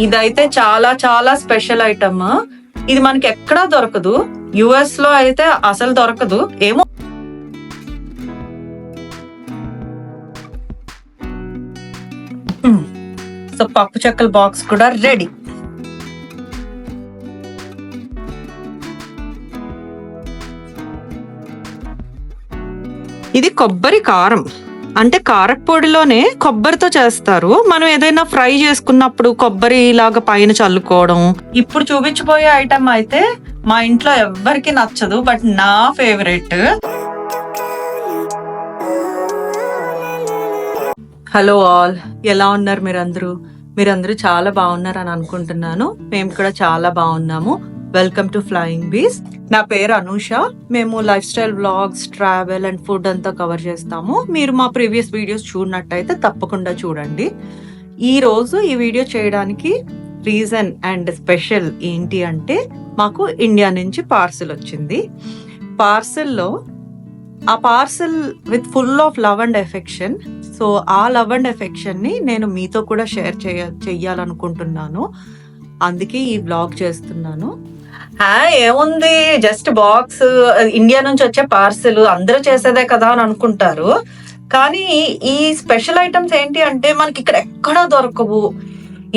ఇదైతే చాలా చాలా స్పెషల్ ఐటమ్. ఇది మనకి ఎక్కడా దొరకదు. యుఎస్ లో అయితే అసలు దొరకదు ఏమో. సో పప్పు చెక్కల బాక్స్ కూడా రెడీ. ఇది కొబ్బరి కారం, అంటే కారపొడిలోనే కొబ్బరితో చేస్తారు. మనం ఏదైనా ఫ్రై చేసుకున్నప్పుడు కొబ్బరి లాగా పైన చల్లుకోవడం. ఇప్పుడు చూపించబోయే ఐటమ్ అయితే మా ఇంట్లో ఎవ్వరికి నచ్చదు, బట్ నా ఫేవరెట్. హలో ఆల్, ఎలా ఉన్నారు మీరందరూ చాలా బాగున్నారు అని అనుకుంటున్నాను. మేము కూడా చాలా బాగున్నాము. వెల్కమ్ టు ఫ్లయింగ్ బీస్. నా పేరు అనూష. మేము life style vlogs, travel and food అంతా కవర్ చేస్తాము. మీరు మా ప్రీవియస్ వీడియోస్ చూడనట్టయితే తప్పకుండా చూడండి. ఈ రోజు ఈ వీడియో చేయడానికి రీజన్ అండ్ స్పెషల్ ఏంటి అంటే, మాకు ఇండియా నుంచి పార్సిల్ వచ్చింది. పార్సిల్లో ఆ parcel with full of love and affection. So ఆ లవ్ అండ్ ఎఫెక్షన్ ని నేను మీతో కూడా షేర్ చెయ్యాలనుకుంటున్నాను. అందుకే ఈ వ్లాగ్ చేస్తున్నాను. ఏముంది, జస్ట్ బాక్స్, ఇండియా నుంచి వచ్చే పార్సిల్, అందరూ చేసేదే కదా అని అనుకుంటారు. కానీ ఈ స్పెషల్ ఐటమ్స్ ఏంటి అంటే మనకి ఇక్కడ ఎక్కడా దొరకవు,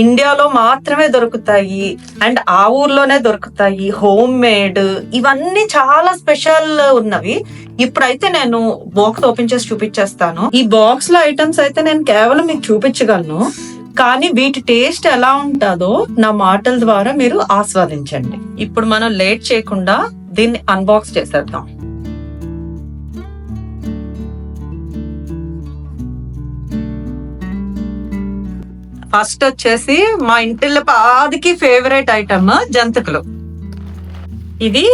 ఇండియాలో మాత్రమే దొరుకుతాయి అండ్ ఆ ఊర్లోనే దొరుకుతాయి. హోమ్ మేడ్, ఇవన్నీ చాలా స్పెషల్ ఉన్నవి. ఇప్పుడైతే నేను బాక్స్ ఓపెన్ చేసి చూపించేస్తాను. ఈ బాక్స్ లో ఐటమ్స్ అయితే నేను కేవలం మీకు చూపించగలను, కానీ వీటి టేస్ట్ ఎలా ఉంటుందో నా మాటల ద్వారా మీరు ఆస్వాదించండి. ఇప్పుడు మనం లేట్ చేయకుండా దీన్ని అన్బాక్స్ చేసేద్దాం. ఫస్ట్ వచ్చేసి మా ఇంటిలో పాదికి ఫేవరెట్ ఐటమ్ జంతికలు. ఇది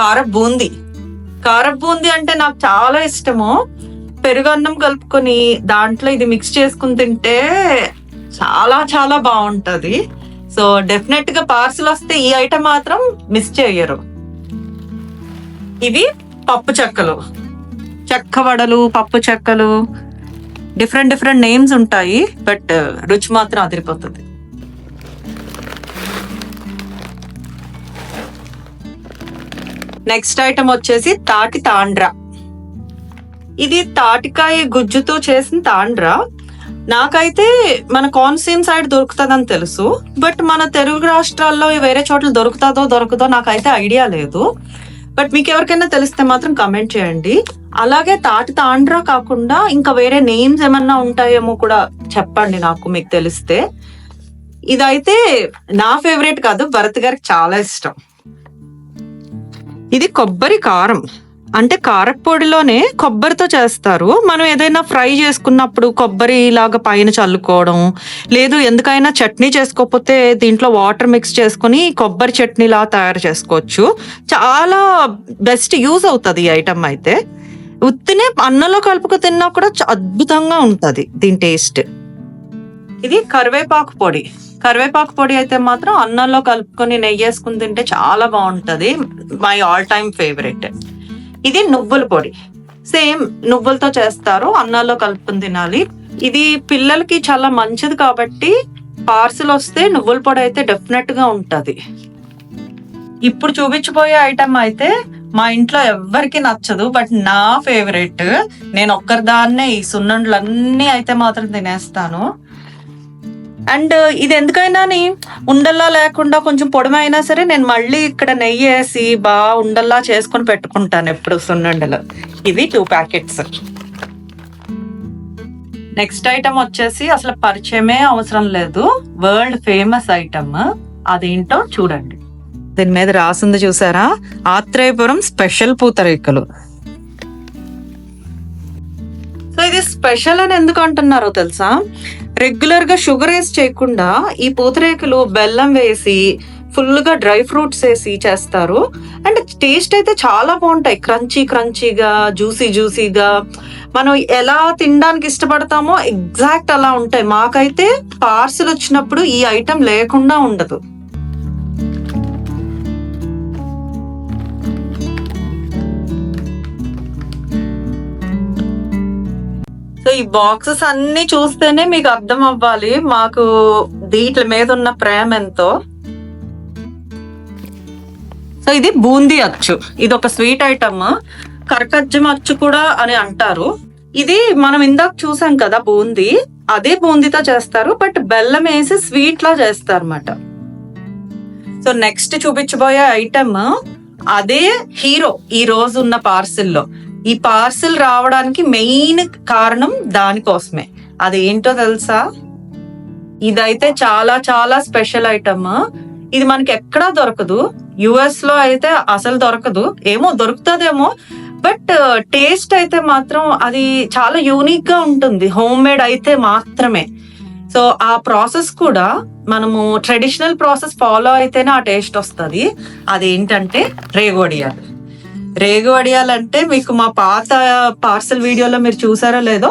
కారపు బూందీ. కారపు బూందీ అంటే నాకు చాలా ఇష్టము. పెరుగన్నం కలుపుకొని దాంట్లో ఇది మిక్స్ చేసుకుని తింటే చాలా చాలా బాగుంటది. సో డెఫినెట్ గా పార్సిల్ వస్తే ఈ ఐటమ్ మాత్రం మిస్ చేయరు. ఇవి పప్పు చెక్కలు, చెక్క వడలు, పప్పు చెక్కలు, డిఫరెంట్ నేమ్స్ ఉంటాయి, బట్ రుచి మాత్రం అదిరిపోతుంది. నెక్స్ట్ ఐటమ్ వచ్చేసి తాటి తాండ్ర. ఇది తాటికాయ గుజ్జుతో చేసిన తాండ్ర. నాకైతే మన కోనసీమ సైడ్ దొరుకుతుందని తెలుసు, బట్ మన తెలుగు రాష్ట్రాల్లో వేరే చోట్ల దొరకదో నాకైతే ఐడియా లేదు. బట్ మీకు ఎవరికైనా తెలిస్తే మాత్రం కమెంట్ చేయండి. అలాగే తాటి తాండ్ర కాకుండా ఇంకా వేరే నేమ్స్ ఏమన్నా ఉంటాయేమో కూడా చెప్పండి నాకు, మీకు తెలిస్తే. ఇదైతే నా ఫేవరెట్ కాదు, భరత్ గారికి చాలా ఇష్టం. ఇది కొబ్బరి కారం, అంటే కారపొడిలోనే కొబ్బరితో చేస్తారు. మనం ఏదైనా ఫ్రై చేసుకున్నప్పుడు కొబ్బరి లాగా పైన చల్లుకోవడం, లేదు ఎందుకైనా చట్నీ చేసుకోకపోతే దీంట్లో వాటర్ మిక్స్ చేసుకుని కొబ్బరి చట్నీ లా తయారు చేసుకోవచ్చు. చాలా బెస్ట్ యూజ్ అవుతుంది ఈ ఐటమ్ అయితే. ఉత్తినే అన్నంలో కలుపుకు తిన్నా కూడా అద్భుతంగా ఉంటది దీని టేస్ట్. ఇది కరివేపాకు పొడి. కరివేపాకు పొడి అయితే మాత్రం అన్నంలో కలుపుకొని నెయ్యి వేసుకుని తింటే చాలా బాగుంటది. My all time favourite. ఇది నువ్వుల పొడి. సేమ్ నువ్వులతో చేస్తారు, అన్నాల్లో కలుపుకొని తినాలి. ఇది పిల్లలకి చాలా మంచిది కాబట్టి పార్సిల్ వస్తే నువ్వుల పొడి అయితే డెఫినెట్ గా ఉంటది. ఇప్పుడు చూపించబోయే ఐటమ్ అయితే మా ఇంట్లో ఎవ్వరికి నచ్చదు, బట్ నా ఫేవరెట్. నేను ఒక్కరిదాన్నే ఈ సున్నుండలన్నీ అయితే మాత్రం తినేస్తాను. అండ్ ఇది ఎందుకైనా ఉండల్లా లేకుండా కొంచెం పొడమైనా సరే నేను మళ్ళీ ఇక్కడ నెయ్యి వేసి బాగా ఉండల్లా చేసుకుని పెట్టుకుంటాను ఎప్పుడు సున్నుండలు. ఇవి 2 ప్యాకెట్స్. నెక్స్ట్ ఐటమ్ వచ్చేసి అసలు పరిచయమే అవసరం లేదు, వరల్డ్ ఫేమస్ ఐటమ్. అదేంటో చూడండి. దీని మీద రాసింది చూసారా, ఆత్రేయపురం స్పెషల్ పూతరేకులు. సో ఇది స్పెషల్ అని ఎందుకు అంటున్నారో తెలుసా? రెగ్యులర్ గా షుగర్ వేసి చేయకుండా ఈ పూతరేకులు బెల్లం వేసి ఫుల్ గా డ్రై ఫ్రూట్స్ వేసి చేస్తారు. అండ్ టేస్ట్ అయితే చాలా బాగుంటాయి, క్రంచీగా, జ్యూసీగా. మనం ఎలా తినడానికి ఇష్టపడతామో ఎగ్జాక్ట్ అలా ఉంటాయి. మాకైతే పార్సిల్ వచ్చినప్పుడు ఈ ఐటమ్ లేకుండా ఉండదు. సో ఈ బాక్సెస్ అన్ని చూస్తేనే మీకు అర్థం అవ్వాలి మాకు వీటి మీద ఉన్న ప్రేమ ఎంతో. సో ఇది బూందీ అచ్చు, ఇది ఒక స్వీట్ ఐటమ్. కర్కజ్జం అచ్చు కూడా అని అంటారు. ఇది మనం ఇందాక చూసాం కదా బూందీ, అదే బూందీతో చేస్తారు, బట్ బెల్లం వేసి స్వీట్ లా చేస్తారు అన్నమాట. సో నెక్స్ట్ చూపించబోయే ఐటమ్ అదే హీరో ఈ రోజు ఉన్న పార్సిల్లో. ఈ పార్సిల్ రావడానికి మెయిన్ కారణం దానికోసమే. అదేంటో తెలుసా? ఇదైతే చాలా చాలా స్పెషల్ ఐటమ్. ఇది మనకి ఎక్కడా దొరకదు. యుఎస్ లో అయితే అసలు దొరకదు, ఏమో దొరుకుతుందేమో, బట్ టేస్ట్ అయితే మాత్రం అది చాలా యూనిక్ గా ఉంటుంది, హోమ్ మేడ్ అయితే మాత్రమే. సో ఆ ప్రాసెస్ కూడా మనము ట్రెడిషనల్ ప్రాసెస్ ఫాలో అయితేనే ఆ టేస్ట్ వస్తుంది. అదేంటంటే రేగొడియాలు. రేగొడియాలు అంటే మీకు మా పాత పార్సల్ వీడియోలో మీరు చూసారో లేదో,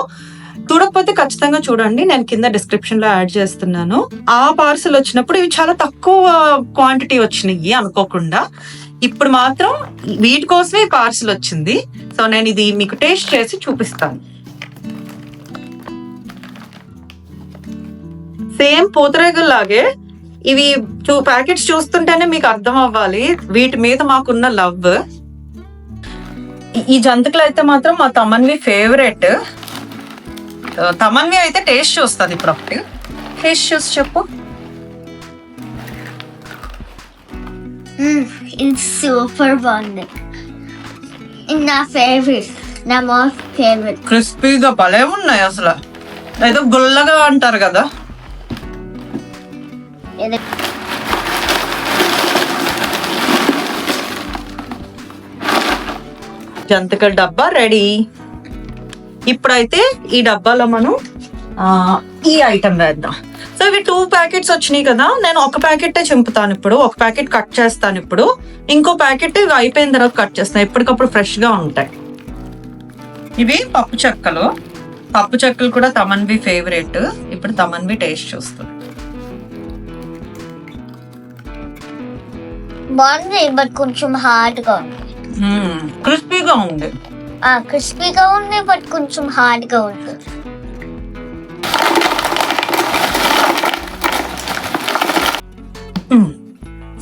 చూడకపోతే ఖచ్చితంగా చూడండి, నేను కింద డిస్క్రిప్షన్ లో యాడ్ చేస్తున్నాను. ఆ పార్సల్ వచ్చినప్పుడు ఇవి చాలా తక్కువ క్వాంటిటీ వచ్చినాయి అనుకోకుండా. ఇప్పుడు మాత్రం వీటి కోసమే పార్సల్ వచ్చింది. సో నేను ఇది మీకు టేస్ట్ చేసి చూపిస్తాను. సేమ్ పూతరేగుల్లాగే ఇవి ప్యాకెట్స్ చూస్తుంటేనే మీకు అర్థం అవ్వాలి వీటి మీద మాకున్న లవ్. ఈ జంతికలు అయితే మాత్రం మా తమన్వి ఫేవరెట్. తమన్వి అయితే టేస్ట్ చూస్తుంది. ఇప్పుడు ఒకటి టేస్ట్ చూసి చెప్పు. It's super bonding. నా ఫేవరెట్, నా మోస్ట్ ఫేవరెట్. క్రిస్పీగా భలే ఉన్నాయి అసలు, ఏదో గుల్లగా అంటారు కదా. జంతికల డబ్బా రెడీ. ఇప్పుడైతే ఈ డబ్బాలో మనం ఈ ఐటమ్ వేద్దాం. సో ఇవి 2 ప్యాకెట్స్ వచ్చినాయి కదా, నేను ఒక ప్యాకెట్టే చింపుతాను ఇప్పుడు, ఒక ప్యాకెట్ కట్ చేస్తాను ఇప్పుడు, ఇంకో ప్యాకెట్ ఇవి అయిపోయిన తర్వాత కట్ చేస్తాను, ఎప్పటికప్పుడు ఫ్రెష్ గా ఉంటాయి. ఇవి పప్పు చెక్కలు. పప్పు చెక్కలు కూడా తమన్వి ఫేవరెట్. ఇప్పుడు తమన్వి టేస్ట్ చూస్తాను. బాగుంది, బట్ కొంచెం హార్డ్ గా ఉంది. క్రిస్పీగా ఉంది. క్రిస్పీగా ఉంది, బట్ కొంచెం హార్డ్ గా ఉంది.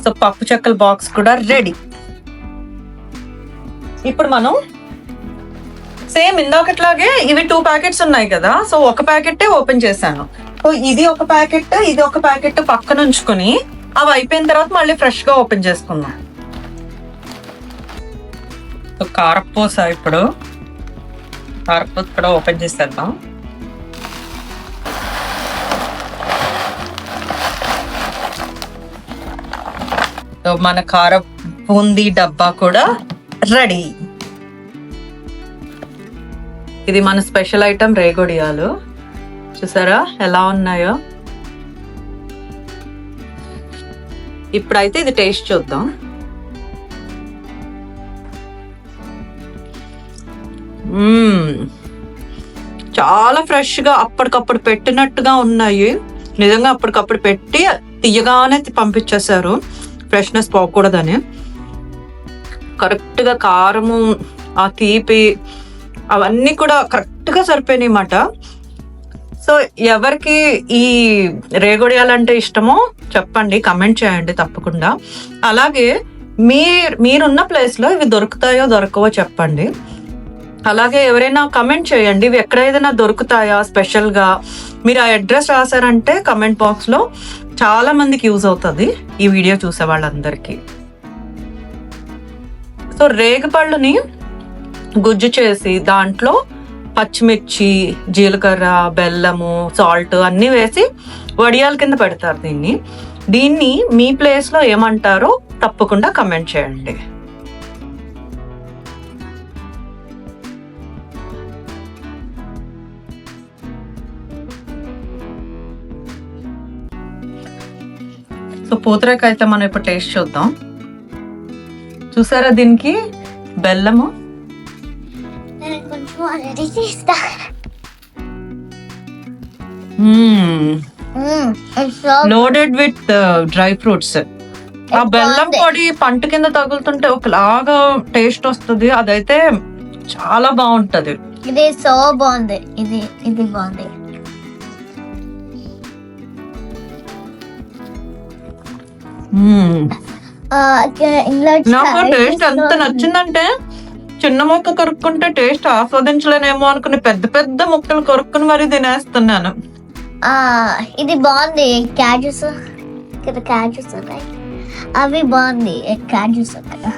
సో పప్పు చెక్కల బాక్స్ కూడా రెడీ. ఇప్పుడు మనం సేమ్ ఇందాకట్లాగే ఇవి 2 ప్యాకెట్స్ ఉన్నాయి కదా, సో ఒక ప్యాకెట్ ఓపెన్ చేశాను. సో ఇది ఒక ప్యాకెట్, ఇది ఒక ప్యాకెట్ పక్కన ఉంచుకొని అవి అయిపోయిన తర్వాత మళ్ళీ ఫ్రెష్ గా ఓపెన్ చేసుకుందాం. సో కారపూస, ఇప్పుడు కారపూస కూడా ఓపెన్ చేసేద్దాం. సో మన కార బూందీ డబ్బా కూడా రెడీ. ఇది మన స్పెషల్ ఐటమ్ రేగొడియాలు. చూసారా ఎలా ఉన్నాయో? ఇప్పుడైతే ఇది టేస్ట్ చూద్దాం. చాలా ఫ్రెష్ గా అప్పటికప్పుడు పెట్టినట్టుగా ఉన్నాయి. నిజంగా అప్పటికప్పుడు పెట్టి తీయగానే పంపించేశారు, ఫ్రెష్నెస్ పోకూడదని. కరెక్ట్ గా కారము, ఆ తీపి అవన్నీ కూడా కరెక్ట్ గా సరిపోయినాయి అన్నమాట. సో ఎవరికి ఈ రేగొడియాలంటే ఇష్టమో చెప్పండి, కమెంట్ చేయండి తప్పకుండా. అలాగే మీరున్న ప్లేస్ లో ఇవి దొరుకుతాయో దొరకవో చెప్పండి. అలాగే ఎవరైనా కమెంట్ చేయండి, ఇవి ఎక్కడ ఏదైనా దొరుకుతాయా స్పెషల్ గా. మీరు ఆ అడ్రస్ రాశారంటే కమెంట్ బాక్స్ లో చాలా మందికి యూజ్ అవుతుంది ఈ వీడియో చూసే వాళ్ళందరికీ. సో రేగిపళ్ళుని గుజ్జు చేసి దాంట్లో పచ్చిమిర్చి, జీలకర్ర, బెల్లము, సాల్ట్ అన్ని వేసి వడియాల కింద పెడతారు దీన్ని మీ ప్లేస్ లో ఏమంటారో తప్పకుండా కమెంట్ చేయండి. సో పూతరేక అయితే మనం ఇప్పుడు టేస్ట్ చూద్దాం. చూసారా దీనికి బెల్లము లోడెడ్ విత్ డ్రై ఫ్రూట్స్. ఆ బెల్లం పొడి పంట కింద తగులుతుంటే ఒకలాగా టేస్ట్ వస్తుంది, అదైతే చాలా బాగుంటది. ఇది సో బాగుంది. ఇది బాగుంది. ఇందులో నాకు టేస్ట్ ఎంత నచ్చిందంటే చిన్న ముక్క కొరుక్కుంటే టేస్ట్ ఆస్వాదించలేనేమో అనుకుని పెద్ద పెద్ద ముక్కలు కొరుక్కుని మరీ తినేస్తున్నాను. ఇది బాగుంది. క్యాజూస్ కదా, క్యాజూస్ ఉన్నాయి అవి బాగుంది. క్యాజూస్ కదా.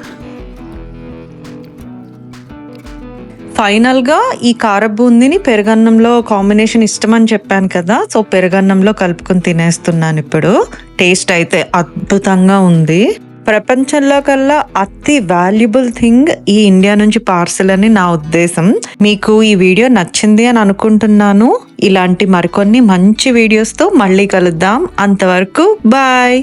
ఫైనల్ గా ఈ కార బూందీని పెరుగన్నంలో కాంబినేషన్ ఇష్టం అని చెప్పాను కదా, సో పెరుగన్నంలో కలుపుకొని తినేస్తున్నాను ఇప్పుడు. టేస్ట్ అయితే అద్భుతంగా ఉంది. ప్రపంచంలో కల్లా అతి వాల్యుబుల్ థింగ్ ఈ ఇండియా నుంచి పార్సెల్ అని నా ఉద్దేశం. మీకు ఈ వీడియో నచ్చింది అని అనుకుంటున్నాను. ఇలాంటి మరికొన్ని మంచి వీడియోస్తో మళ్ళీ కలుద్దాం. అంతవరకు బాయ్.